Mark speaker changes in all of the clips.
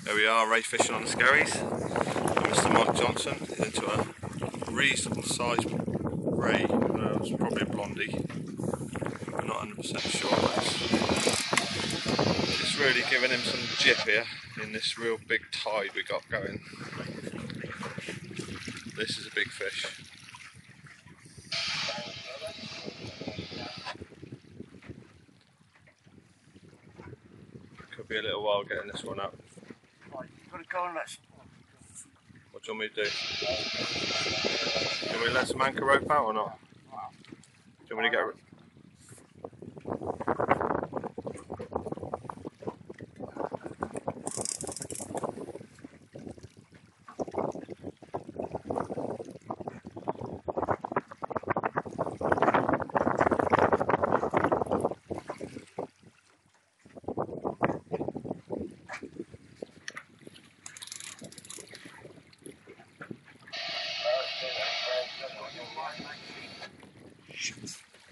Speaker 1: There we are, ray fishing on the skerries. Mr. Mike Johnson is into a reasonable sized ray. It's probably a blondie. I'm not 100% sure. It's really giving him some jip here in this real big tide we got going. This is a big fish. Could be a little while getting this one up.
Speaker 2: Right, you've got to go on that.
Speaker 1: What do you want me to do? Do you want me to let some anchor rope out or not? Do you want me to get...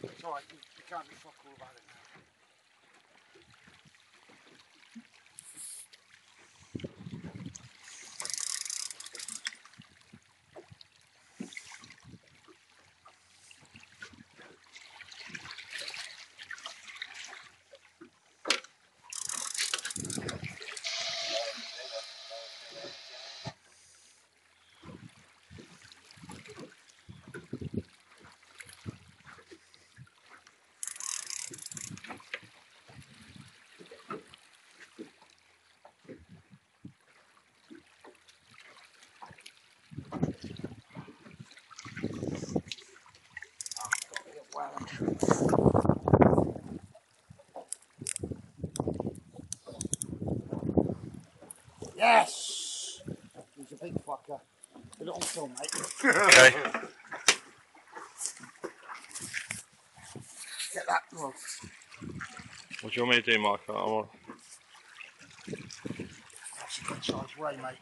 Speaker 2: It's alright, you can't be fuck all about it now. Yes! He's a big fucker. A little film, mate.
Speaker 1: Okay.
Speaker 2: Get that rod.
Speaker 1: What do you want me to do, Mike?
Speaker 2: That's a good size ray, mate.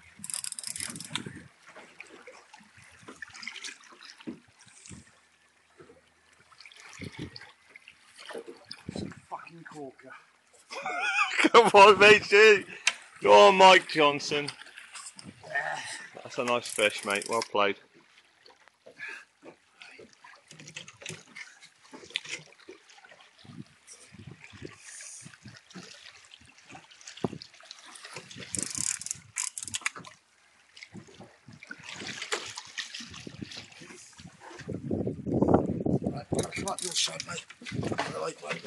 Speaker 2: It's a fucking corker.
Speaker 1: Come on, matey. Go on, Mike Johnson. That's a nice fish, mate. Well played.
Speaker 2: Right, gotta come up your side, mate. Right, mate.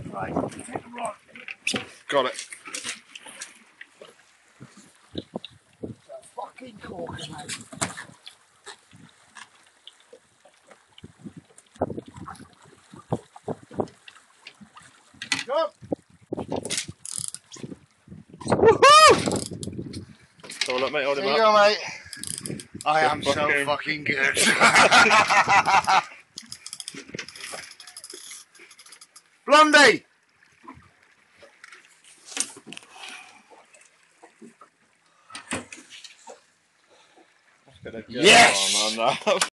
Speaker 2: Right, take the rod.
Speaker 1: Got it.
Speaker 2: It's a fucking corker, mate. Go!
Speaker 1: Woohoo! So look, mate, hold him
Speaker 2: There you
Speaker 1: up.
Speaker 2: go, mate. I am so fucking good. Blondie!
Speaker 1: Let's get a
Speaker 2: Yes!
Speaker 1: on that.